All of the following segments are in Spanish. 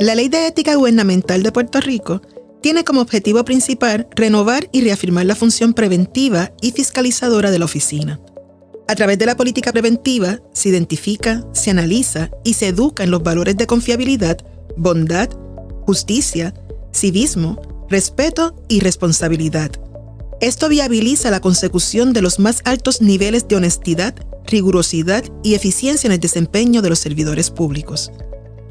La Ley de Ética Gubernamental de Puerto Rico tiene como objetivo principal renovar y reafirmar la función preventiva y fiscalizadora de la oficina. A través de la política preventiva se identifica, se analiza y se educa en los valores de confiabilidad, bondad, justicia, civismo, respeto y responsabilidad. Esto viabiliza la consecución de los más altos niveles de honestidad, rigurosidad y eficiencia en el desempeño de los servidores públicos.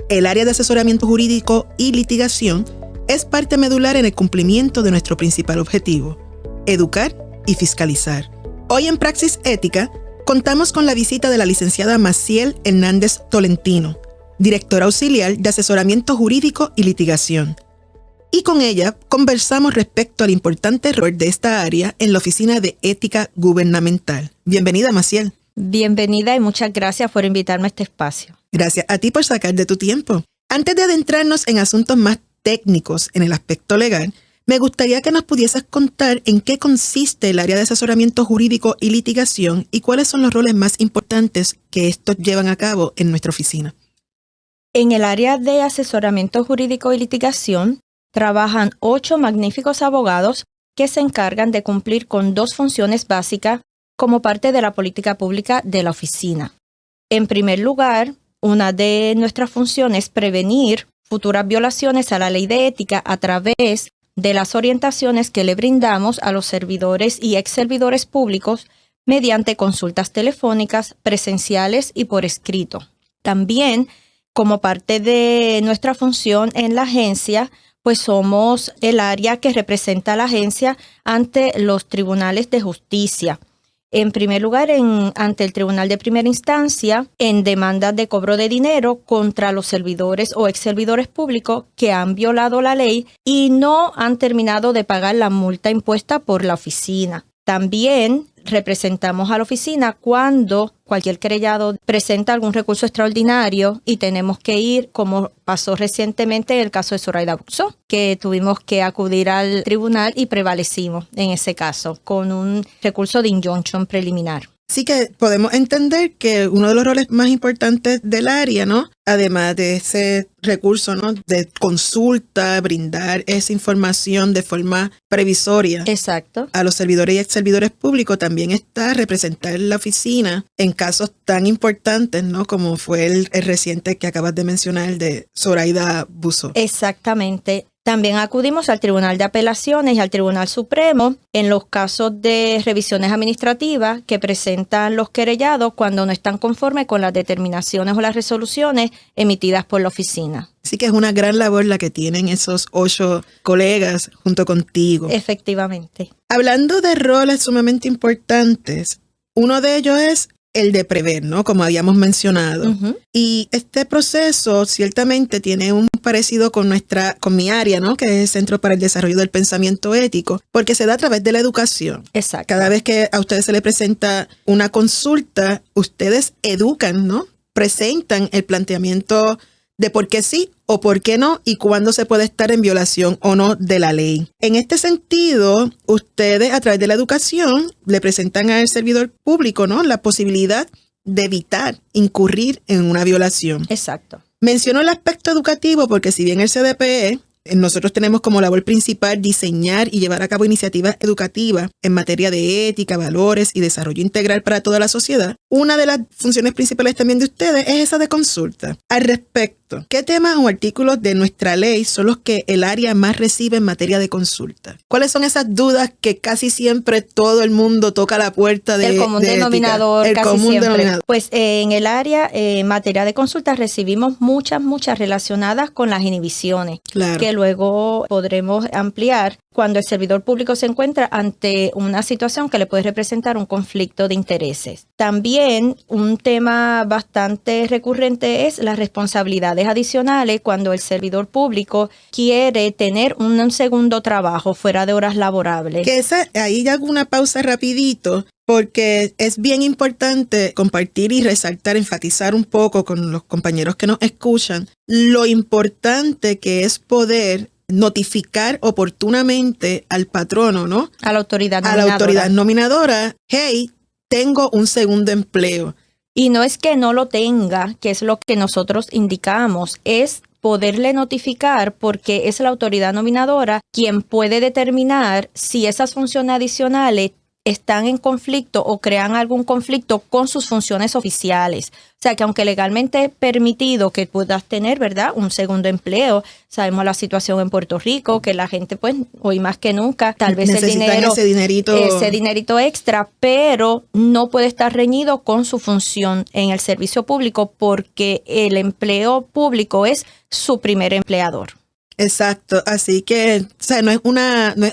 El área de asesoramiento jurídico y litigación es parte medular en el cumplimiento de nuestro principal objetivo: educar y fiscalizar. Hoy en Praxis Ética contamos con la visita de la licenciada Maciel Hernández Tolentino, directora auxiliar de asesoramiento jurídico y litigación. Y con ella conversamos respecto al importante rol de esta área en la Oficina de Ética Gubernamental. Bienvenida, Maciel. Bienvenida y muchas gracias por invitarme a este espacio. Gracias a ti por sacar de tu tiempo. Antes de adentrarnos en asuntos más técnicos en el aspecto legal, me gustaría que nos pudieses contar en qué consiste el área de asesoramiento jurídico y litigación y cuáles son los roles más importantes que estos llevan a cabo en nuestra oficina. En el área de asesoramiento jurídico y litigación trabajan 8 magníficos abogados que se encargan de cumplir con 2 funciones básicas como parte de la política pública de la oficina. En primer lugar, una de nuestras funciones es prevenir futuras violaciones a la ley de ética a través de las orientaciones que le brindamos a los servidores y ex servidores públicos mediante consultas telefónicas, presenciales y por escrito. También, como parte de nuestra función en la agencia, pues somos el área que representa a la agencia ante los tribunales de justicia. En primer lugar, ante el Tribunal de Primera Instancia, en demandas de cobro de dinero contra los servidores o ex servidores públicos que han violado la ley y no han terminado de pagar la multa impuesta por la oficina. También representamos a la oficina cuando cualquier querellado presenta algún recurso extraordinario y tenemos que ir, como pasó recientemente en el caso de Zoraida Buxó, que tuvimos que acudir al tribunal y prevalecimos en ese caso con un recurso de injunction preliminar. Así que podemos entender que uno de los roles más importantes del área, ¿no? Además de ese recurso, ¿no?, de consulta, brindar esa información de forma previsoria. Exacto. A los servidores y ex servidores públicos, también está representar la oficina en casos tan importantes, ¿no?, como fue el reciente que acabas de mencionar, el de Zoraida Buxó. Exactamente. También acudimos al Tribunal de Apelaciones y al Tribunal Supremo en los casos de revisiones administrativas que presentan los querellados cuando no están conformes con las determinaciones o las resoluciones emitidas por la oficina. Así que es una gran labor la que tienen esos 8 colegas junto contigo. Efectivamente. Hablando de roles sumamente importantes, uno de ellos es el de prever, ¿no?, como habíamos mencionado. Uh-huh. Y este proceso ciertamente tiene un parecido con mi área, ¿no?, que es el Centro para el Desarrollo del Pensamiento Ético, porque se da a través de la educación. Exacto. Cada vez que a ustedes se les presenta una consulta, ustedes educan, ¿no?, presentan el planteamiento de por qué sí o por qué no y cuándo se puede estar en violación o no de la ley. En este sentido, ustedes a través de la educación le presentan al servidor público, ¿no?, la posibilidad de evitar incurrir en una violación. Exacto. Menciono el aspecto educativo porque si bien el CDPE, nosotros tenemos como labor principal diseñar y llevar a cabo iniciativas educativas en materia de ética, valores y desarrollo integral para toda la sociedad, una de las funciones principales también de ustedes es esa de consulta. Al respecto, ¿qué temas o artículos de nuestra ley son los que el área más recibe en materia de consulta? ¿Cuáles son esas dudas que casi siempre todo el mundo toca la puerta de el común de denominador? El casi común siempre. Denominador. Pues en el área, en materia de consulta, recibimos muchas relacionadas con las inhibiciones. Claro. Que luego podremos ampliar cuando el servidor público se encuentra ante una situación que le puede representar un conflicto de intereses. También un tema bastante recurrente es las responsabilidades adicionales cuando el servidor público quiere tener un segundo trabajo fuera de horas laborables. Que ahí hago una pausa rapidito, porque es bien importante compartir y resaltar, enfatizar un poco con los compañeros que nos escuchan, lo importante que es poder notificar oportunamente al patrono, ¿no? A la autoridad nominadora. A la autoridad nominadora, hey, tengo un segundo empleo. Y no es que no lo tenga, que es lo que nosotros indicamos, es poderle notificar, porque es la autoridad nominadora quien puede determinar si esas funciones adicionales están en conflicto o crean algún conflicto con sus funciones oficiales. O sea, que aunque legalmente permitido que puedas tener, ¿verdad?, un segundo empleo, sabemos la situación en Puerto Rico, que la gente, pues, hoy más que nunca, tal vez necesitan ese dinerito extra, pero no puede estar reñido con su función en el servicio público, porque el empleo público es su primer empleador. Exacto, así que, o sea, no es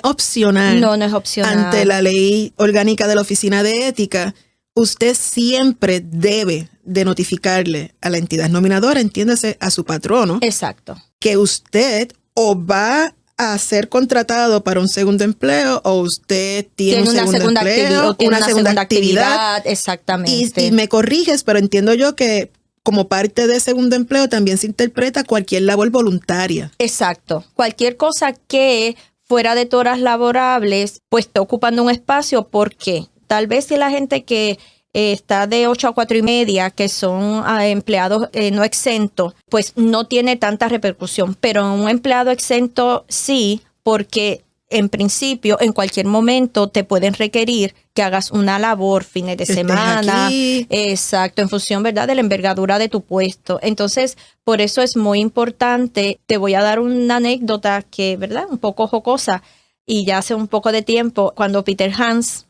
opcional. No es opcional. Ante la ley orgánica de la Oficina de Ética, usted siempre debe de notificarle a la entidad nominadora, entiéndase, a su patrono. Exacto. Que usted o va a ser contratado para un segundo empleo o usted tiene un segundo empleo, una segunda actividad. Exactamente. Y me corriges, pero entiendo yo que como parte de segundo empleo también se interpreta cualquier labor voluntaria. Exacto. Cualquier cosa que fuera de horas laborables, pues está ocupando un espacio. ¿Por qué? Tal vez si la gente que está de 8 a 4:30, que son empleados no exentos, pues no tiene tanta repercusión. Pero un empleado exento sí, porque en principio, en cualquier momento te pueden requerir que hagas una labor fines de semana. Aquí. Exacto, en función, ¿verdad?, de la envergadura de tu puesto. Entonces, por eso es muy importante. Te voy a dar una anécdota que, ¿verdad?, un poco jocosa, y ya hace un poco de tiempo, cuando Peter Hans,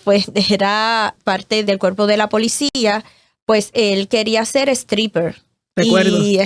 pues, era parte del cuerpo de la policía, pues él quería ser stripper. Recuerdo. Y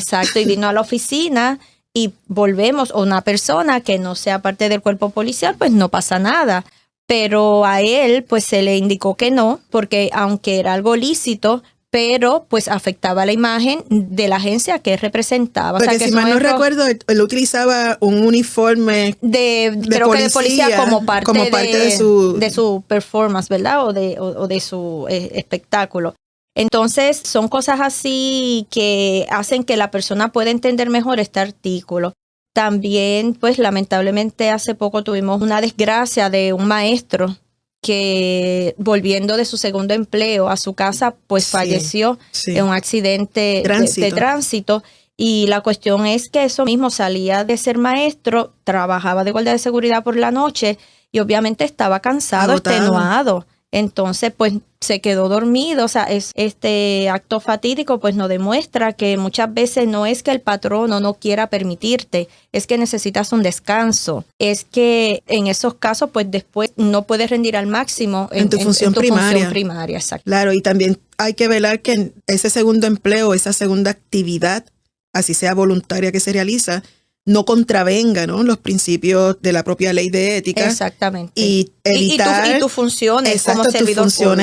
vino a la oficina. Y volvemos, o una persona que no sea parte del cuerpo policial, pues no pasa nada. Pero a él, pues se le indicó que no, porque aunque era algo lícito, pero pues afectaba la imagen de la agencia que representaba. Porque o sea, que si mal no recuerdo, él utilizaba un uniforme creo que de policía como parte de su performance, ¿verdad? O de su espectáculo. Entonces, son cosas así que hacen que la persona pueda entender mejor este artículo. También, pues, lamentablemente, hace poco tuvimos una desgracia de un maestro que, volviendo de su segundo empleo a su casa, pues falleció en un accidente de tránsito. Y la cuestión es que eso mismo, salía de ser maestro, trabajaba de guardia de seguridad por la noche y obviamente estaba cansado, extenuado. Entonces, pues se quedó dormido. O sea, este acto fatídico pues nos demuestra que muchas veces no es que el patrono no quiera permitirte, es que necesitas un descanso. Es que en esos casos pues después no puedes rendir al máximo en tu función primaria. Exacto. Claro, y también hay que velar que ese segundo empleo, esa segunda actividad, así sea voluntaria que se realiza, no contravenga, ¿no?, los principios de la propia ley de ética. Exactamente. Y evitar tus funciones, exacto,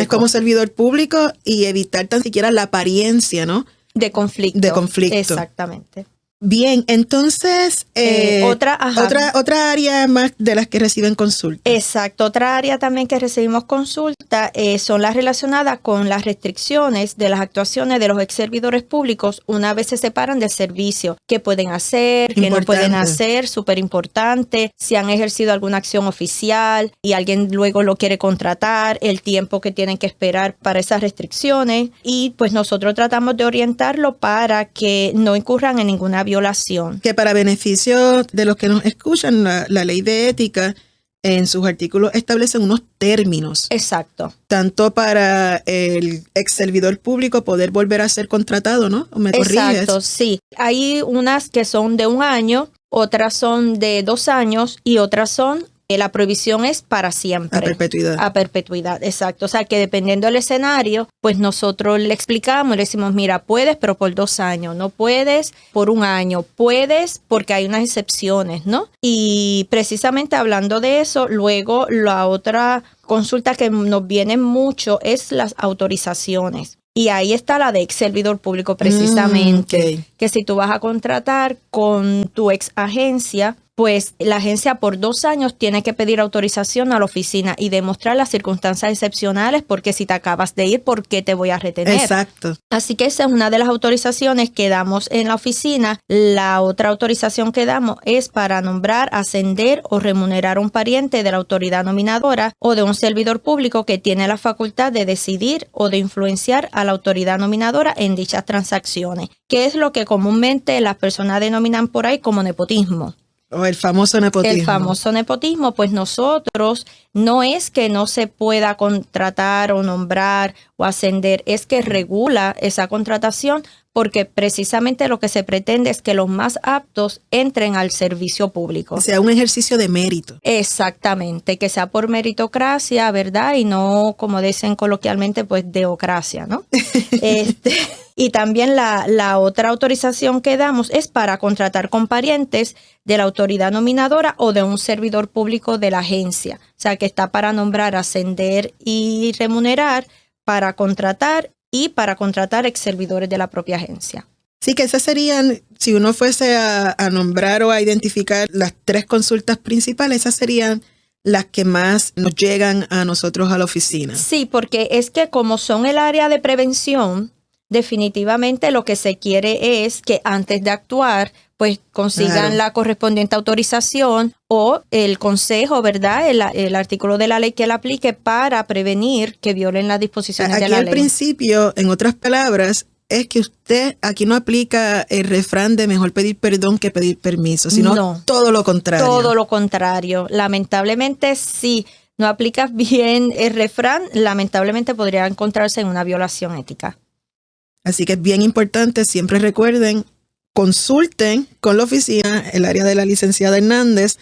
como servidor público y evitar tan siquiera la apariencia, ¿no?, de conflicto. Exactamente. Bien, entonces, otra área más de las que reciben consulta. Exacto, otra área también que recibimos consulta son las relacionadas con las restricciones de las actuaciones de los ex servidores públicos una vez se separan del servicio. ¿Qué pueden hacer? ¿Qué no pueden hacer? Súper importante. Si han ejercido alguna acción oficial y alguien luego lo quiere contratar, el tiempo que tienen que esperar para esas restricciones. Y pues nosotros tratamos de orientarlo para que no incurran en ninguna violación. Que para beneficio de los que nos escuchan, la ley de ética en sus artículos establecen unos términos. Exacto. Tanto para el ex servidor público poder volver a ser contratado, ¿no? ¿Me corriges? Exacto, sí. Hay unas que son de 1 año, otras son de 2 años y otras son la prohibición es para siempre. A perpetuidad. A perpetuidad, exacto. O sea, que dependiendo del escenario, pues nosotros le explicamos, le decimos, mira, puedes, pero por 2 años. No puedes por 1 año. Puedes porque hay unas excepciones, ¿no? Y precisamente hablando de eso, luego la otra consulta que nos viene mucho es las autorizaciones. Y ahí está la de ex servidor público precisamente. Okay. Que si tú vas a contratar con tu ex agencia, pues la agencia por 2 años tiene que pedir autorización a la oficina y demostrar las circunstancias excepcionales, porque si te acabas de ir, ¿por qué te voy a retener? Exacto. Así que esa es una de las autorizaciones que damos en la oficina. La otra autorización que damos es para nombrar, ascender o remunerar a un pariente de la autoridad nominadora o de un servidor público que tiene la facultad de decidir o de influenciar a la autoridad nominadora en dichas transacciones, que es lo que comúnmente las personas denominan por ahí como nepotismo. O el famoso nepotismo. El famoso nepotismo, pues nosotros no es que no se pueda contratar o nombrar o ascender, es que regula esa contratación, porque precisamente lo que se pretende es que los más aptos entren al servicio público. O sea, un ejercicio de mérito. Exactamente, que sea por meritocracia, ¿verdad? Y no, como dicen coloquialmente, pues deocracia, ¿no? Y también la otra autorización que damos es para contratar con parientes de la autoridad nominadora o de un servidor público de la agencia. O sea, que está para nombrar, ascender y remunerar, para contratar y para contratar ex servidores de la propia agencia. Sí, que esas serían, si uno fuese a nombrar o a identificar las 3 consultas principales, esas serían las que más nos llegan a nosotros a la oficina. Sí, porque es que como son el área de prevención, definitivamente lo que se quiere es que antes de actuar, pues consigan la correspondiente autorización o el consejo, ¿verdad? El artículo de la ley que la aplique para prevenir que violen las disposiciones de la ley. Aquí el principio, en otras palabras, es que usted aquí no aplica el refrán de mejor pedir perdón que pedir permiso, sino todo lo contrario. Todo lo contrario. Lamentablemente, si no aplicas bien el refrán, lamentablemente podría encontrarse en una violación ética. Así que es bien importante, siempre recuerden, consulten con la oficina, el área de la licenciada Hernández,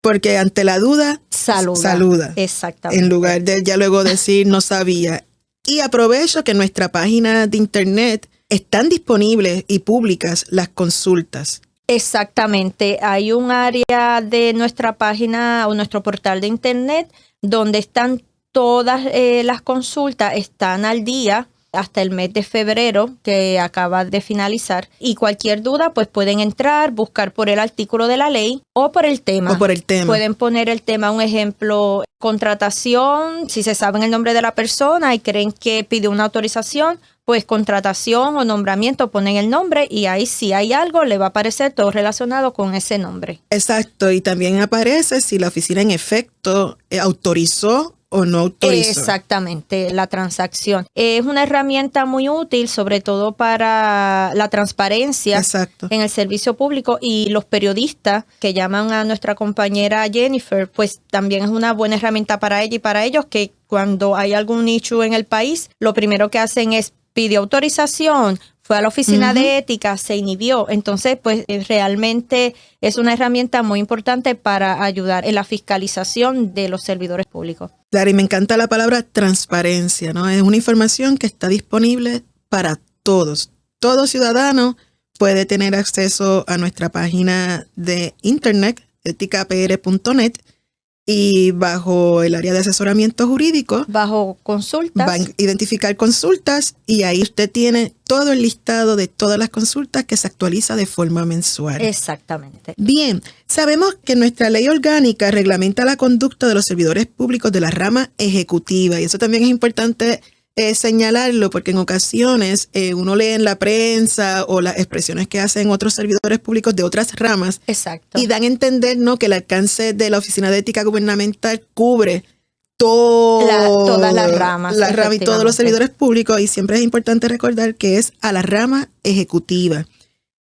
porque ante la duda, saluda. Exactamente. En lugar de ya luego decir no sabía. Y aprovecho que en nuestra página de internet están disponibles y públicas las consultas. Exactamente. Hay un área de nuestra página o nuestro portal de internet donde están todas las consultas, están al día hasta el mes de febrero que acaba de finalizar, y cualquier duda pues pueden entrar, buscar por el artículo de la ley o por el tema. Pueden poner el tema, un ejemplo, contratación, si se saben el nombre de la persona y creen que pide una autorización, pues contratación o nombramiento, ponen el nombre y ahí si hay algo le va a aparecer todo relacionado con ese nombre. Exacto, y también aparece si la oficina en efecto autorizó o no autorizó. Exactamente, la transacción. Es una herramienta muy útil, sobre todo para la transparencia en el servicio público, y los periodistas que llaman a nuestra compañera Jennifer, pues también es una buena herramienta para ella y para ellos, que cuando hay algún issue en el país, lo primero que hacen es pidió autorización, fue a la oficina de ética, se inhibió. Entonces, pues realmente es una herramienta muy importante para ayudar en la fiscalización de los servidores públicos. Claro, y me encanta la palabra transparencia, ¿no? Es una información que está disponible para todos. Todo ciudadano puede tener acceso a nuestra página de internet, eticapr.net, y bajo el área de asesoramiento jurídico, bajo consultas, va a identificar consultas, y ahí usted tiene todo el listado de todas las consultas que se actualiza de forma mensual. Exactamente. Bien, sabemos que nuestra ley orgánica reglamenta la conducta de los servidores públicos de la rama ejecutiva, y eso también es importante señalarlo, porque en ocasiones uno lee en la prensa o las expresiones que hacen otros servidores públicos de otras ramas. Exacto. Y dan a entender, ¿no?, que el alcance de la Oficina de Ética Gubernamental cubre todas las ramas. La rama y todos los servidores públicos, y siempre es importante recordar que es a la rama ejecutiva.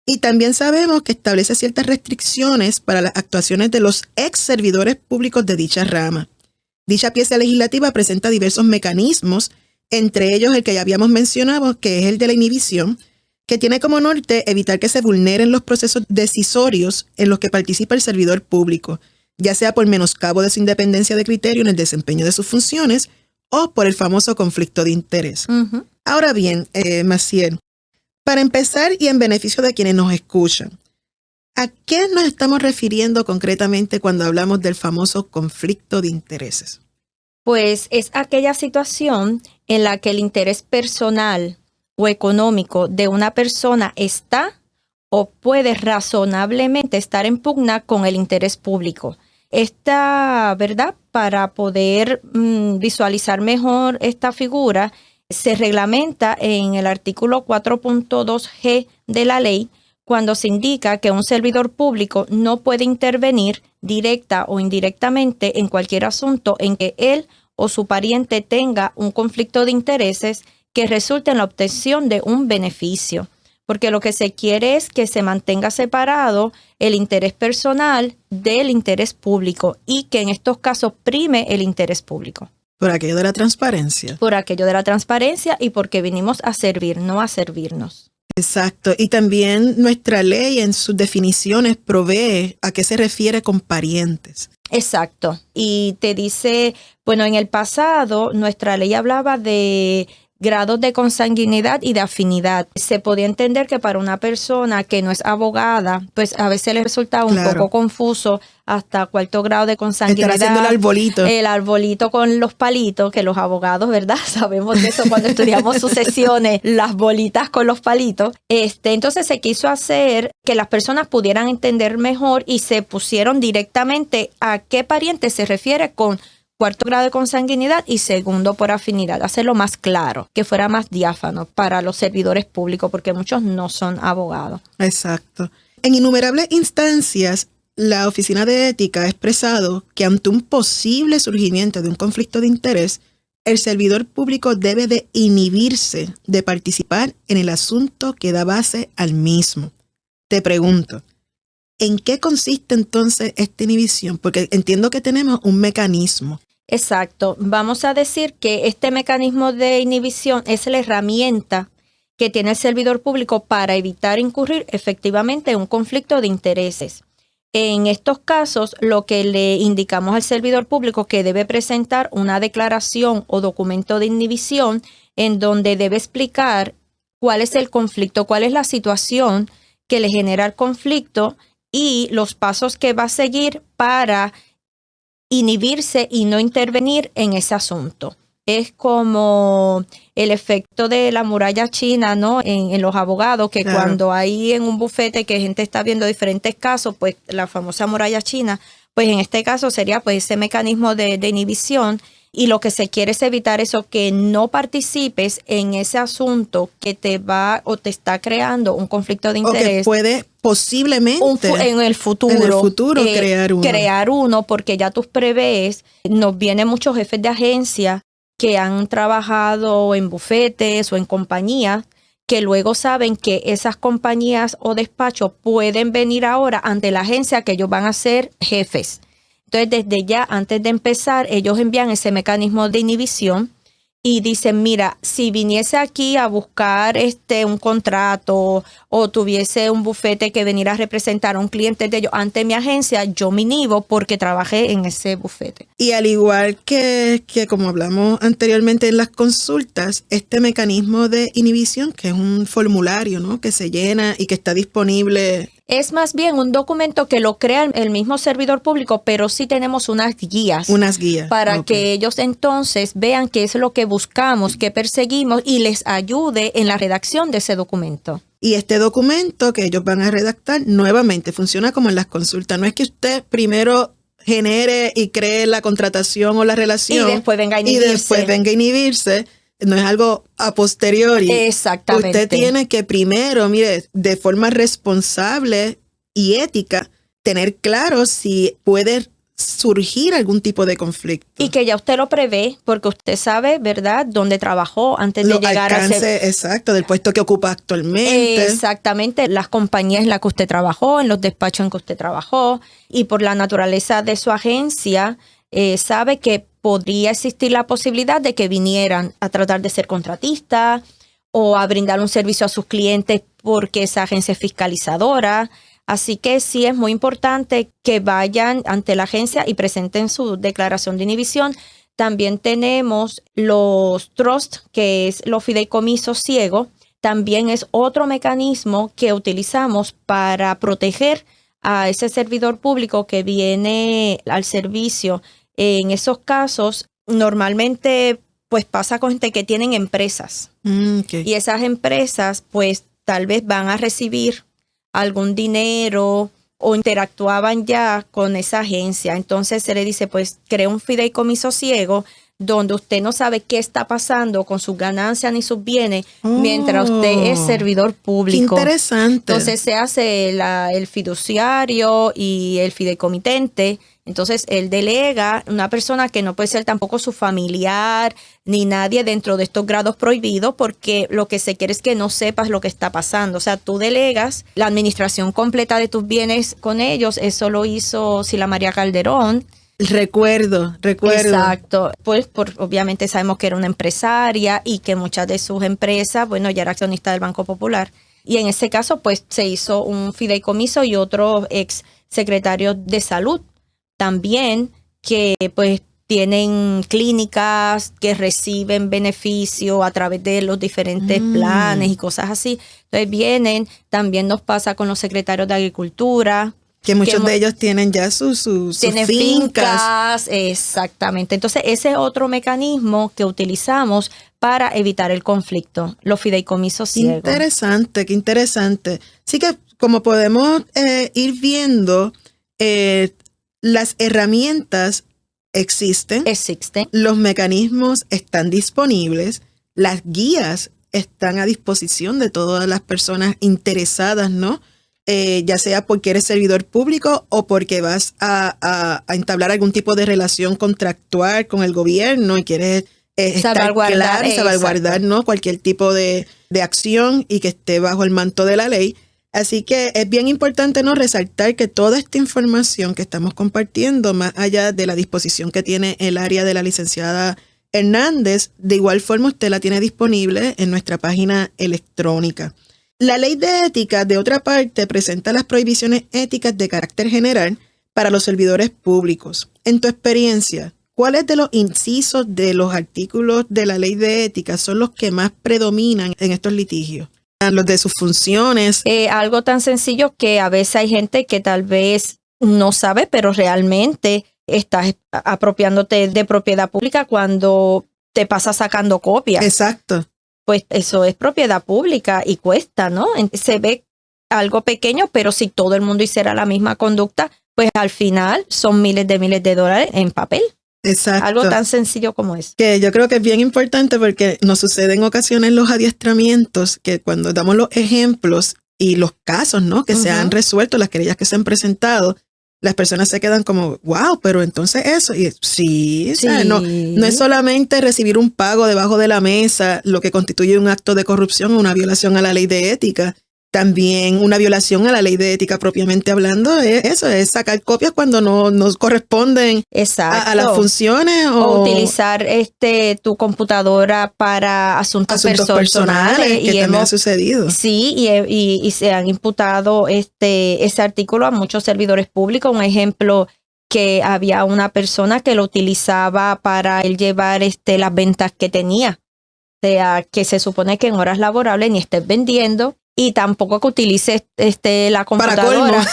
Y también sabemos que establece ciertas restricciones para las actuaciones de los ex servidores públicos de dicha rama. Dicha pieza legislativa presenta diversos mecanismos, entre ellos el que ya habíamos mencionado, que es el de la inhibición, que tiene como norte evitar que se vulneren los procesos decisorios en los que participa el servidor público, ya sea por menoscabo de su independencia de criterio en el desempeño de sus funciones o por el famoso conflicto de interés. Ahora bien, Maciel, para empezar y en beneficio de quienes nos escuchan, ¿a qué nos estamos refiriendo concretamente cuando hablamos del famoso conflicto de intereses? Pues es aquella situación en la que el interés personal o económico de una persona está o puede razonablemente estar en pugna con el interés público. Esta, ¿verdad? Para poder visualizar mejor esta figura, se reglamenta en el artículo 4.2G de la ley, cuando se indica que un servidor público no puede intervenir directa o indirectamente en cualquier asunto en que él o su pariente tenga un conflicto de intereses que resulte en la obtención de un beneficio. Porque lo que se quiere es que se mantenga separado el interés personal del interés público y que en estos casos prime el interés público. Por aquello de la transparencia. Por aquello de la transparencia y porque vinimos a servir, no a servirnos. Exacto. Y también nuestra ley en sus definiciones provee a qué se refiere con parientes. Exacto. Y te dice, bueno, en el pasado nuestra ley hablaba de grados de consanguinidad y de afinidad. Se podía entender que para una persona que no es abogada, pues a veces le resulta un poco confuso hasta cuarto grado de consanguinidad. Estar haciendo el arbolito. El arbolito con los palitos, que los abogados, ¿verdad? Sabemos de eso cuando estudiamos sucesiones, las bolitas con los palitos. Entonces se quiso hacer que las personas pudieran entender mejor y se pusieron directamente a qué pariente se refiere con cuarto grado de consanguinidad y segundo por afinidad, hacerlo más claro, que fuera más diáfano para los servidores públicos, porque muchos no son abogados. Exacto. En innumerables instancias, la Oficina de Ética ha expresado que ante un posible surgimiento de un conflicto de interés, el servidor público debe de inhibirse de participar en el asunto que da base al mismo. Te pregunto, ¿en qué consiste entonces esta inhibición? Porque entiendo que tenemos un mecanismo. Exacto. Vamos a decir que este mecanismo de inhibición es la herramienta que tiene el servidor público para evitar incurrir efectivamente en un conflicto de intereses. En estos casos, lo que le indicamos al servidor público que debe presentar una declaración o documento de inhibición en donde debe explicar cuál es el conflicto, cuál es la situación que le genera el conflicto y los pasos que va a seguir para inhibirse y no intervenir en ese asunto. Es como el efecto de la muralla china, ¿no? En los abogados, que claro, cuando hay en un bufete que gente está viendo diferentes casos, pues la famosa muralla china, pues en este caso sería pues ese mecanismo de inhibición. Y lo que se quiere es evitar eso, que no participes en ese asunto que te va o te está creando un conflicto de interés. O que puede posiblemente en el futuro crear uno, porque ya tú prevés, nos vienen muchos jefes de agencia que han trabajado en bufetes o en compañías, que luego saben que esas compañías o despachos pueden venir ahora ante la agencia que ellos van a ser jefes. Entonces, desde ya, antes de empezar, ellos envían ese mecanismo de inhibición y dicen, mira, si viniese aquí a buscar un contrato o tuviese un bufete que viniera a representar a un cliente de ellos ante mi agencia, yo me inhibo porque trabajé en ese bufete. Y al igual que como hablamos anteriormente en las consultas, este mecanismo de inhibición, que es un formulario, ¿no?, que se llena y que está disponible. Es más bien un documento que lo crea el mismo servidor público, pero sí tenemos unas guías. Unas guías. Para que ellos entonces vean qué es lo que buscamos, qué perseguimos y les ayude en la redacción de ese documento. Y este documento que ellos van a redactar nuevamente funciona como en las consultas. No es que usted primero genere y cree la contratación o la relación. Y después venga a inhibirse. No es algo a posteriori. Exactamente. Usted tiene que primero, mire, de forma responsable y ética, tener claro si puede surgir algún tipo de conflicto. Y que ya usted lo prevé, porque usted sabe, ¿verdad?, dónde trabajó antes de llegar a ser... Exacto, del puesto que ocupa actualmente. Exactamente, las compañías en las que usted trabajó, en los despachos en que usted trabajó, y por la naturaleza de su agencia, sabe que podría existir la posibilidad de que vinieran a tratar de ser contratistas o a brindar un servicio a sus clientes porque esa agencia es fiscalizadora. Así que sí es muy importante que vayan ante la agencia y presenten su declaración de inhibición. También tenemos los trusts, que es los fideicomisos ciegos. También es otro mecanismo que utilizamos para proteger a ese servidor público que viene al servicio. En esos casos, normalmente pues pasa con gente que tienen empresas. Okay. Y esas empresas pues tal vez van a recibir algún dinero o interactuaban ya con esa agencia. Entonces se le dice, pues crea un fideicomiso ciego donde usted no sabe qué está pasando con sus ganancias ni sus bienes mientras usted es servidor público. Qué interesante. Entonces se hace el fiduciario y el fideicomitente. Entonces él delega una persona que no puede ser tampoco su familiar ni nadie dentro de estos grados prohibidos, porque lo que se quiere es que no sepas lo que está pasando. O sea, tú delegas la administración completa de tus bienes con ellos. Eso lo hizo Sila María Calderón. Recuerdo. Exacto. Pues obviamente sabemos que era una empresaria y que muchas de sus empresas, bueno, ya era accionista del Banco Popular. Y en ese caso, pues se hizo un fideicomiso y otros ex secretarios de salud también que pues tienen clínicas que reciben beneficio a través de los diferentes planes y cosas así. Entonces vienen, también nos pasa con los secretarios de Agricultura. Que muchos de ellos tienen ya sus fincas. Exactamente. Entonces ese es otro mecanismo que utilizamos para evitar el conflicto, los fideicomisos ciegos. Qué interesante. Sí que como podemos ir viendo, las herramientas existen, los mecanismos están disponibles, las guías están a disposición de todas las personas interesadas, ¿no? Ya sea porque eres servidor público o porque vas a entablar algún tipo de relación contractual con el gobierno y quieres estar claro y salvaguardar, ¿no? Cualquier tipo de acción y que esté bajo el manto de la ley. Así que es bien importante, ¿no?, resaltar que toda esta información que estamos compartiendo, más allá de la disposición que tiene el área de la licenciada Hernández, de igual forma usted la tiene disponible en nuestra página electrónica. La ley de ética, de otra parte, presenta las prohibiciones éticas de carácter general para los servidores públicos. En tu experiencia, ¿cuáles de los incisos de los artículos de la ley de ética son los que más predominan en estos litigios? Los de sus funciones. Algo tan sencillo que a veces hay gente que tal vez no sabe, pero realmente estás apropiándote de propiedad pública cuando te pasas sacando copias. Exacto. Pues eso es propiedad pública y cuesta, ¿no? Se ve algo pequeño, pero si todo el mundo hiciera la misma conducta, pues al final son miles de dólares en papel. Exacto. Algo tan sencillo como eso. Que yo creo que es bien importante porque nos sucede en ocasiones los adiestramientos que cuando damos los ejemplos y los casos, ¿no?, que se han resuelto, las querellas que se han presentado, las personas se quedan como, wow, pero entonces eso. Y sí. O sea, no es solamente recibir un pago debajo de la mesa lo que constituye un acto de corrupción o una violación a la ley de ética. También una violación a la ley de ética propiamente hablando es sacar copias cuando no corresponden a las funciones. O utilizar tu computadora para asuntos personales. Que también ha sucedido. Sí, y se han imputado ese artículo a muchos servidores públicos. Un ejemplo, que había una persona que lo utilizaba para él llevar las ventas que tenía. O sea, que se supone que en horas laborables ni estés vendiendo. Y tampoco que utilices la computadora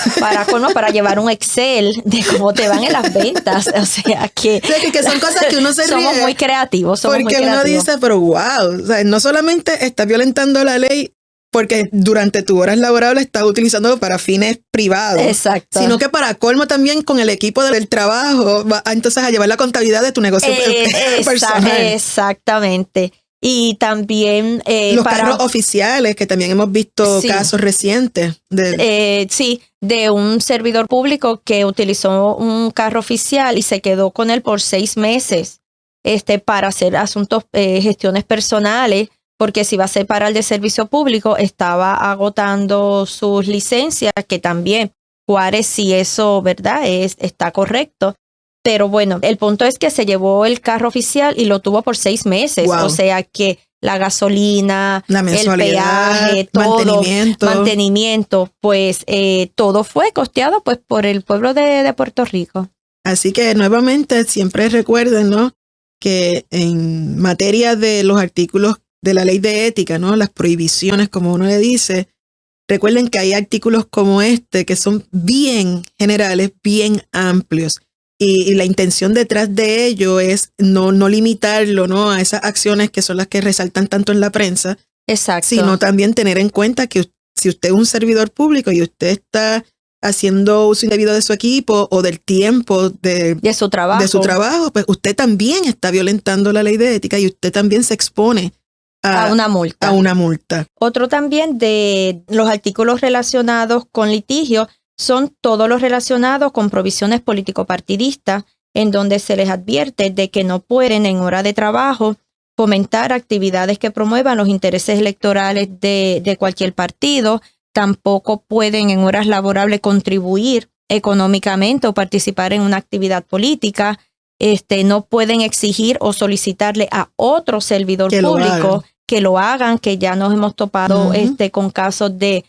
para llevar un Excel de cómo te van en las ventas. O sea, que son cosas que uno se ríe. Somos muy creativos. Porque uno dice, pero wow, o sea, no solamente estás violentando la ley porque durante tus horas laborables estás utilizándolo para fines privados. Exacto. Sino que para colmo también con el equipo del trabajo, va entonces a llevar la contabilidad de tu negocio personal. Exactamente. Y también los carros oficiales, que también hemos visto casos recientes. De un servidor público que utilizó un carro oficial y se quedó con él por 6 meses para hacer asuntos, gestiones personales, porque si va a ser para el de servicio público, estaba agotando sus licencias, que también, Juárez, si eso, ¿verdad?, está correcto. Pero bueno, el punto es que se llevó el carro oficial y lo tuvo por 6 meses. Wow. O sea que la gasolina, el peaje, todo, mantenimiento, pues todo fue costeado pues por el pueblo de Puerto Rico. Así que nuevamente siempre recuerden, ¿no?, que en materia de los artículos de la ley de ética, ¿no?, las prohibiciones, como uno le dice, recuerden que hay artículos como que son bien generales, bien amplios. Y la intención detrás de ello es no limitarlo, ¿no?, a esas acciones que son las que resaltan tanto en la prensa. Exacto. Sino también tener en cuenta que si usted es un servidor público y usted está haciendo uso indebido de su equipo o del tiempo de su trabajo, pues usted también está violentando la ley de ética y usted también se expone a una multa. Otro también de los artículos relacionados con litigio son todos los relacionados con provisiones político-partidistas, en donde se les advierte de que no pueden en hora de trabajo fomentar actividades que promuevan los intereses electorales de cualquier partido. Tampoco pueden en horas laborables contribuir económicamente o participar en una actividad política. No pueden exigir o solicitarle a otro servidor público que lo hagan, que ya nos hemos topado con casos de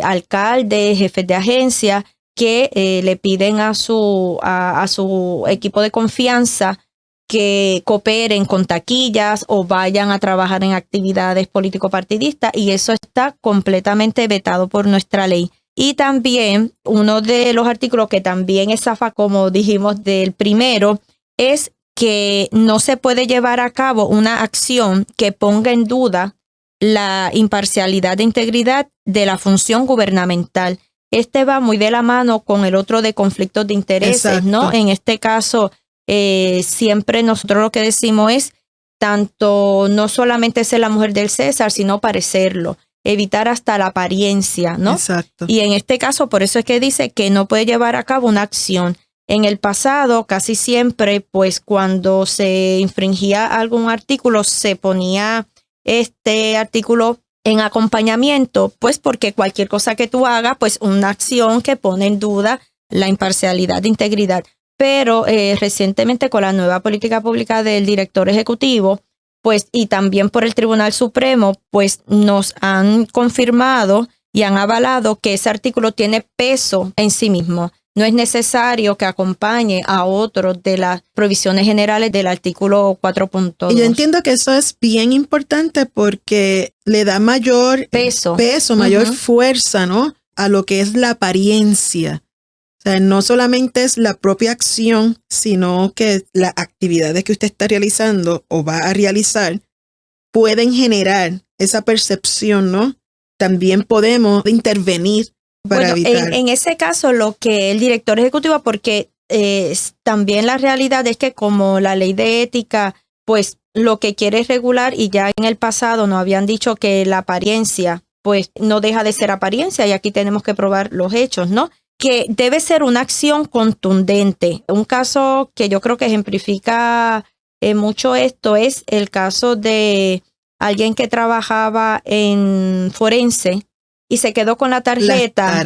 alcaldes, jefes de agencia, que le piden a su equipo de confianza que cooperen con taquillas o vayan a trabajar en actividades político-partidistas, y eso está completamente vetado por nuestra ley. Y también uno de los artículos que también es zafa, como dijimos, del primero, es que no se puede llevar a cabo una acción que ponga en duda la imparcialidad e integridad de la función gubernamental. Va muy de la mano con el otro de conflictos de intereses, exacto, ¿no? En este caso, siempre nosotros lo que decimos es tanto no solamente ser la mujer del César, sino parecerlo, evitar hasta la apariencia, ¿no? Exacto. Y en este caso, por eso es que dice que no puede llevar a cabo una acción. En el pasado, casi siempre, pues cuando se infringía algún artículo, se ponía este artículo en acompañamiento, pues porque cualquier cosa que tú hagas, pues una acción que pone en duda la imparcialidad e integridad. Pero recientemente con la nueva política pública del director ejecutivo, pues y también por el Tribunal Supremo, pues nos han confirmado y han avalado que ese artículo tiene peso en sí mismo. No es necesario que acompañe a otros de las provisiones generales del artículo 4.2. Y yo entiendo que eso es bien importante porque le da mayor peso, mayor fuerza, ¿no? A lo que es la apariencia. O sea, no solamente es la propia acción, sino que las actividades que usted está realizando o va a realizar pueden generar esa percepción, ¿no? También podemos intervenir para evitar. En ese caso, lo que el director ejecutivo, porque también la realidad es que como la ley de ética, pues lo que quiere es regular, y ya en el pasado nos habían dicho que la apariencia, pues no deja de ser apariencia, y aquí tenemos que probar los hechos, ¿no? Que debe ser una acción contundente. Un caso que yo creo que ejemplifica mucho esto es el caso de alguien que trabajaba en forense y se quedó con la tarjeta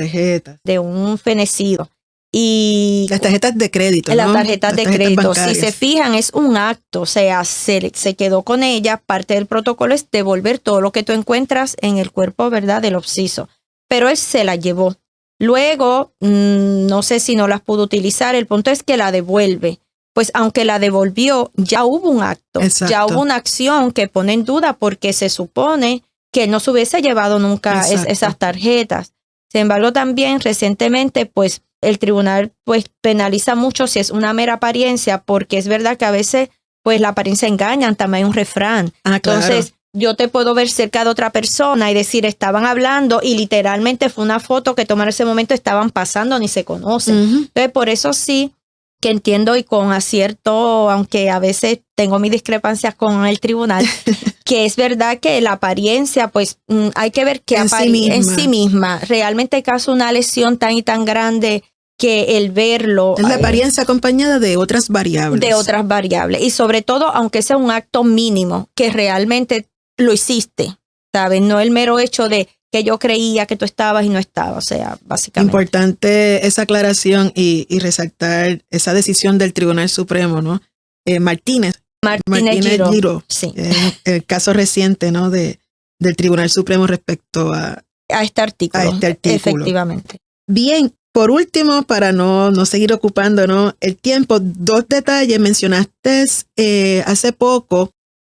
de un fenecido. Y las tarjetas de crédito, ¿no? Las tarjetas de crédito. Bancarias. Si se fijan, es un acto, o sea, se quedó con ella. Parte del protocolo es devolver todo lo que tú encuentras en el cuerpo, ¿verdad?, del occiso. Pero él se la llevó. Luego, no sé si no las pudo utilizar, el punto es que la devuelve. Pues aunque la devolvió, ya hubo un acto, exacto, ya hubo una acción que pone en duda porque se supone que no se hubiese llevado nunca esas tarjetas. Sin embargo, también recientemente, pues el tribunal pues penaliza mucho si es una mera apariencia, porque es verdad que a veces pues la apariencia engaña, también hay un refrán. Claro. Entonces, yo te puedo ver cerca de otra persona y decir, estaban hablando y literalmente fue una foto que tomaron en ese momento, estaban pasando, ni se conocen. Entonces, por eso sí que entiendo y con acierto, aunque a veces tengo mis discrepancias con el tribunal, que es verdad que la apariencia, pues hay que ver que en sí misma. Realmente causa una lesión tan y tan grande que el verlo. Es la apariencia acompañada de otras variables. De otras variables. Y sobre todo, aunque sea un acto mínimo, que realmente lo hiciste, ¿sabes? No el mero hecho de que yo creía que tú estabas y no estabas, o sea, básicamente. Importante esa aclaración y resaltar esa decisión del Tribunal Supremo, ¿no? Martínez Giró. Sí. El caso reciente, ¿no? Del Tribunal Supremo respecto a este artículo. Efectivamente. Bien, por último, para no seguir ocupando, ¿no?, el tiempo, 2 detalles. Mencionaste hace poco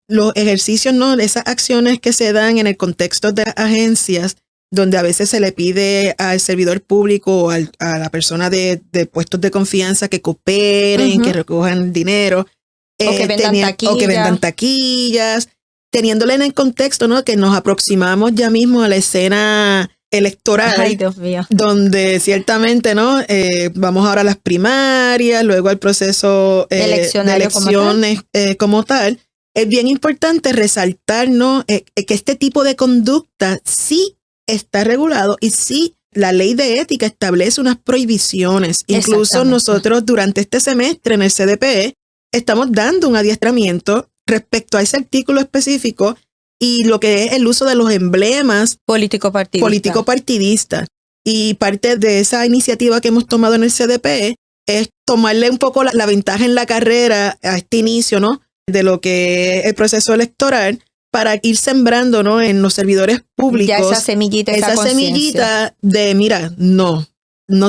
los ejercicios, ¿no?, esas acciones que se dan en el contexto de agencias, donde a veces se le pide al servidor público o a la persona de puestos de confianza que cooperen, que recojan dinero. O que vendan taquillas. teniéndole en el contexto, ¿no? Que nos aproximamos ya mismo a la escena electoral. Ay, Dios mío. Donde ciertamente, ¿no? Vamos ahora a las primarias, luego al proceso de elecciones como tal. Es bien importante resaltar, ¿no? Que este tipo de conducta sí está regulado y sí la ley de ética establece unas prohibiciones. Incluso nosotros durante este semestre en el CDPE estamos dando un adiestramiento respecto a ese artículo específico y lo que es el uso de los emblemas político-partidistas. Y parte de esa iniciativa que hemos tomado en el CDPE es tomarle un poco la ventaja en la carrera a este inicio, ¿no? De lo que es el proceso electoral, para ir sembrando, ¿no? En los servidores públicos. Ya esa semillita de, mira, no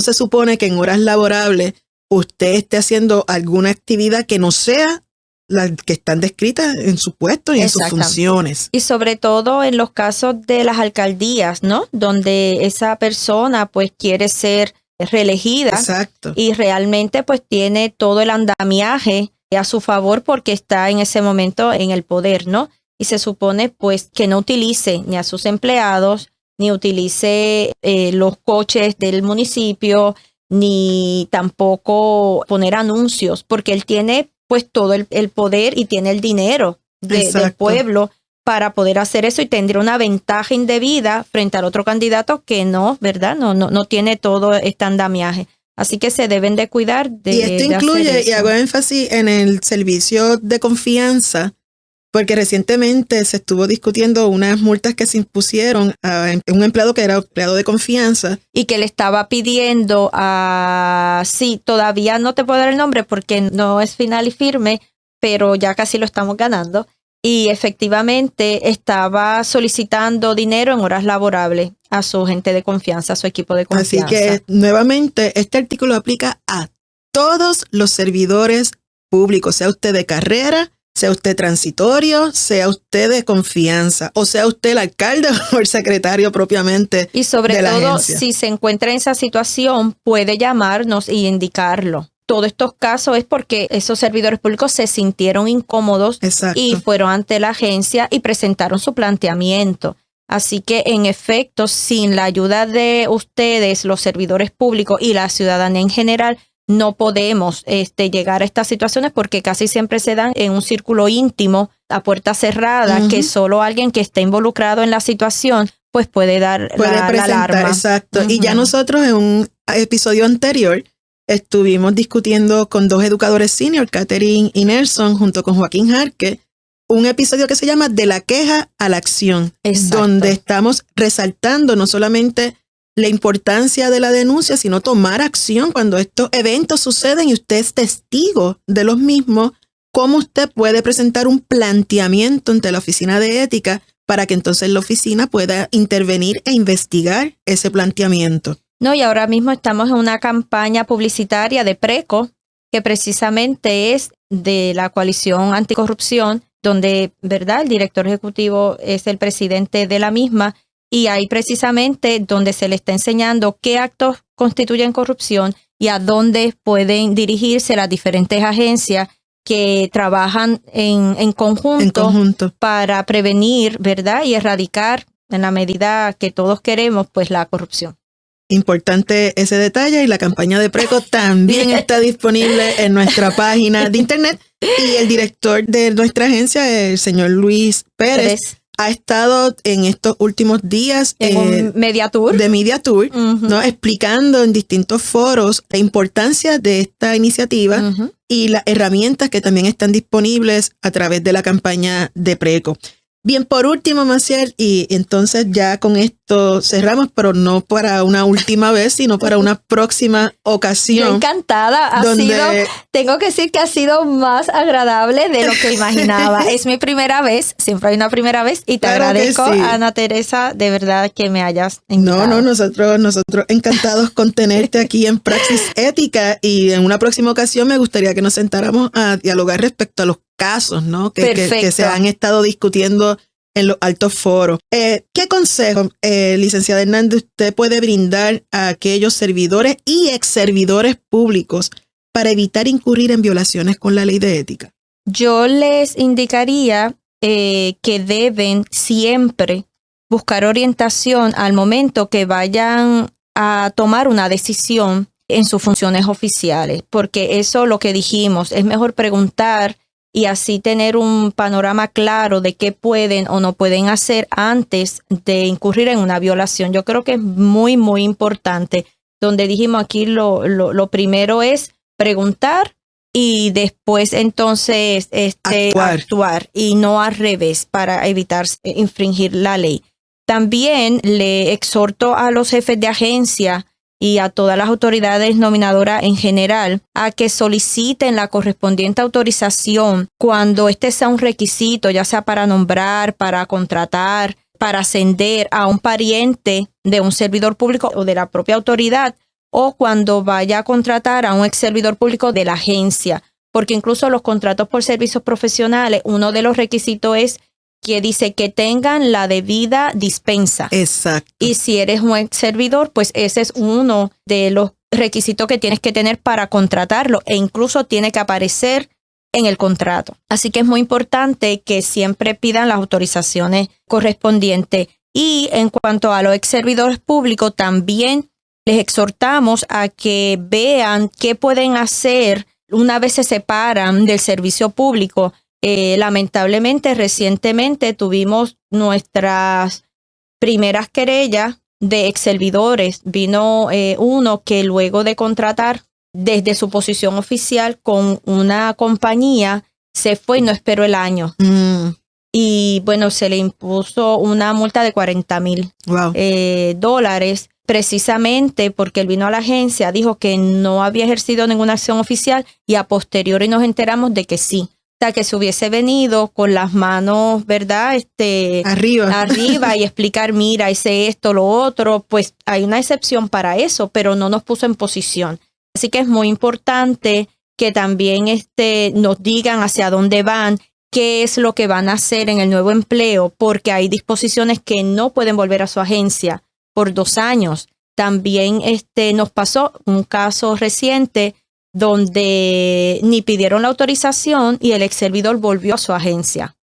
se supone que en horas laborables usted esté haciendo alguna actividad que no sea las que están descritas en su puesto y en sus funciones. Y sobre todo en los casos de las alcaldías, ¿no? Donde esa persona pues quiere ser reelegida. Exacto. Y realmente pues tiene todo el andamiaje a su favor porque está en ese momento en el poder, ¿no? Y se supone pues que no utilice ni a sus empleados, ni utilice los coches del municipio, ni tampoco poner anuncios, porque él tiene pues todo el poder y tiene el dinero del pueblo para poder hacer eso y tendría una ventaja indebida frente al otro candidato que no, ¿verdad? No tiene todo este andamiaje. Así que se deben de cuidar de Y esto incluye, y hago énfasis en el servicio de confianza, porque recientemente se estuvo discutiendo unas multas que se impusieron a un empleado que era empleado de confianza. Y que le estaba pidiendo sí, todavía no te puedo dar el nombre porque no es final y firme, pero ya casi lo estamos ganando. Y efectivamente estaba solicitando dinero en horas laborables a su gente de confianza, a su equipo de confianza. Así que, nuevamente, este artículo aplica a todos los servidores públicos, sea usted de carrera, sea usted transitorio, sea usted de confianza, o sea usted el alcalde o el secretario propiamente. Y sobre de la todo, agencia. Si se encuentra en esa situación, puede llamarnos y indicarlo. Todos estos casos es porque esos servidores públicos se sintieron incómodos. Exacto. Y fueron ante la agencia y presentaron su planteamiento. Así que, en efecto, sin la ayuda de ustedes, los servidores públicos y la ciudadanía en general, no podemos llegar a estas situaciones porque casi siempre se dan en un círculo íntimo, a puerta cerrada, que solo alguien que esté involucrado en la situación pues puede dar la alarma. Exacto. Y ya nosotros en un episodio anterior estuvimos discutiendo con dos educadores senior, Catherine y Nelson, junto con Joaquín Jarque, un episodio que se llama De la queja a la acción, donde estamos resaltando no solamente la importancia de la denuncia, sino tomar acción cuando estos eventos suceden y usted es testigo de los mismos, cómo usted puede presentar un planteamiento ante la oficina de ética para que entonces la oficina pueda intervenir e investigar ese planteamiento. No, y ahora mismo estamos en una campaña publicitaria de PRECO, que precisamente es de la coalición anticorrupción, donde, ¿verdad?, el director ejecutivo es el presidente de la misma, y ahí precisamente donde se le está enseñando qué actos constituyen corrupción y a dónde pueden dirigirse las diferentes agencias que trabajan en conjunto para prevenir, ¿verdad?, y erradicar en la medida que todos queremos, pues, la corrupción. Importante ese detalle, y la campaña de PRECO también está disponible en nuestra página de internet, y el director de nuestra agencia, el señor Luis Pérez, ha estado en estos últimos días en un Media Tour, ¿no? Explicando en distintos foros la importancia de esta iniciativa y las herramientas que también están disponibles a través de la campaña de PRECO. Bien, por último, Maciel, y entonces ya con esto cerramos, pero no para una última vez, sino para una próxima ocasión. Yo encantada, tengo que decir que ha sido más agradable de lo que imaginaba. Es mi primera vez, siempre hay una primera vez, y te agradezco, Ana Teresa, de verdad que me hayas invitado. No, nosotros encantados con tenerte aquí en Praxis Ética, y en una próxima ocasión me gustaría que nos sentáramos a dialogar respecto a los casos, ¿no? Que se han estado discutiendo en los altos foros. ¿Qué consejo, licenciada Hernández, usted puede brindar a aquellos servidores y ex servidores públicos para evitar incurrir en violaciones con la ley de ética? Yo les indicaría que deben siempre buscar orientación al momento que vayan a tomar una decisión en sus funciones oficiales, porque eso lo que dijimos, es mejor preguntar y así tener un panorama claro de qué pueden o no pueden hacer antes de incurrir en una violación. Yo creo que es muy, muy importante. Donde dijimos aquí lo primero es preguntar y después entonces actuar y no al revés para evitar infringir la ley. También le exhorto a los jefes de agencia y a todas las autoridades nominadoras en general a que soliciten la correspondiente autorización cuando este sea un requisito, ya sea para nombrar, para contratar, para ascender a un pariente de un servidor público o de la propia autoridad, o cuando vaya a contratar a un ex servidor público de la agencia, porque incluso los contratos por servicios profesionales, uno de los requisitos es que dice que tengan la debida dispensa. Exacto. Y si eres un ex servidor, pues ese es uno de los requisitos que tienes que tener para contratarlo, e incluso tiene que aparecer en el contrato. Así que es muy importante que siempre pidan las autorizaciones correspondientes. Y en cuanto a los ex servidores públicos, también les exhortamos a que vean qué pueden hacer una vez se separan del servicio público. Lamentablemente, recientemente tuvimos nuestras primeras querellas de ex servidores. Vino uno que luego de contratar desde su posición oficial con una compañía, se fue y no esperó el año. Y bueno, se le impuso una multa de $40,000 precisamente porque él vino a la agencia, dijo que no había ejercido ninguna acción oficial y a posteriori nos enteramos de que sí. O sea, que se hubiese venido con las manos, ¿verdad? Arriba y explicar, mira, hice esto, lo otro, pues hay una excepción para eso, pero no nos puso en posición. Así que es muy importante que también nos digan hacia dónde van, qué es lo que van a hacer en el nuevo empleo, porque hay disposiciones que no pueden volver a su agencia por 2 años. También nos pasó un caso reciente donde ni pidieron la autorización y el ex servidor volvió a su agencia.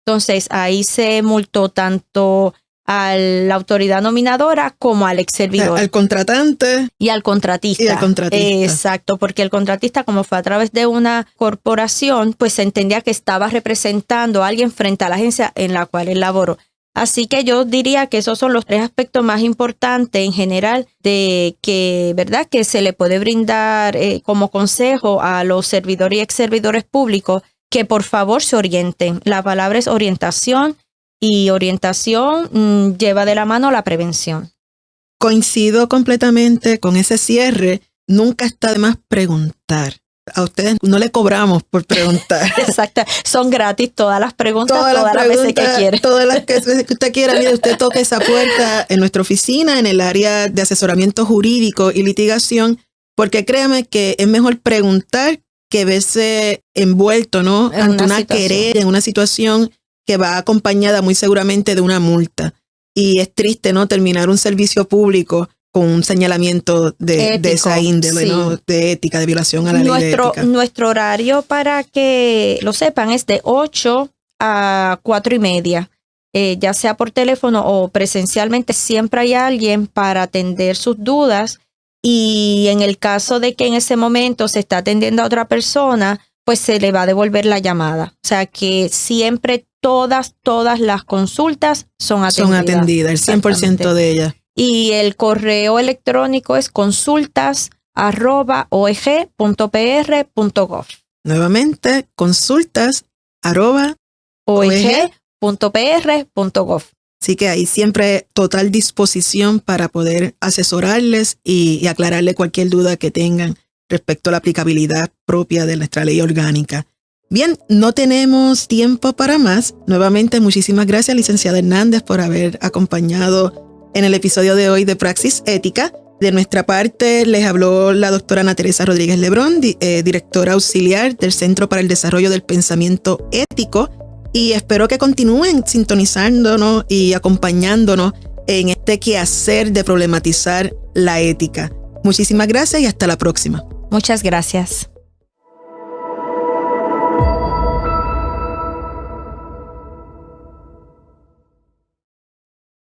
Entonces ahí se multó tanto a la autoridad nominadora como al ex servidor. Al contratante. Y al contratista. Exacto, porque el contratista, como fue a través de una corporación, pues se entendía que estaba representando a alguien frente a la agencia en la cual él laboró. Así que yo diría que esos son los 3 aspectos más importantes en general de que, ¿verdad?, que se le puede brindar como consejo a los servidores y ex servidores públicos, que por favor se orienten. La palabra es orientación y orientación lleva de la mano la prevención. Coincido completamente con ese cierre. Nunca está de más preguntar. A ustedes no le cobramos por preguntar. Exacto. Son gratis todas las preguntas, todas las veces que quiera. Todas las veces que usted quiera. Mire, usted toca esa puerta en nuestra oficina, en el área de asesoramiento jurídico y litigación, porque créame que es mejor preguntar que verse envuelto, ¿no?, ante una querella, en una situación que va acompañada muy seguramente de una multa. Y es triste, ¿no?, terminar un servicio público con un señalamiento de esa índole, sí, ¿no?, de ética, de violación a la ley de ética. Nuestro horario, para que lo sepan, es de 8 a 4:30. Ya sea por teléfono o presencialmente, siempre hay alguien para atender sus dudas. Y en el caso de que en ese momento se está atendiendo a otra persona, pues se le va a devolver la llamada. O sea que siempre todas las consultas son atendidas. Son atendidas, el 100% de ellas. Y el correo electrónico es consultas@oeg.pr.gov. Nuevamente, consultas@oeg.pr.gov. Así que hay siempre total disposición para poder asesorarles y aclararle cualquier duda que tengan respecto a la aplicabilidad propia de nuestra ley orgánica. Bien, no tenemos tiempo para más. Nuevamente, muchísimas gracias, licenciada Hernández, por haber acompañado en el episodio de hoy de Praxis Ética. De nuestra parte, les habló la doctora Ana Teresa Rodríguez Lebrón, directora auxiliar del Centro para el Desarrollo del Pensamiento Ético, y espero que continúen sintonizándonos y acompañándonos en este quehacer de problematizar la ética. Muchísimas gracias y hasta la próxima. Muchas gracias.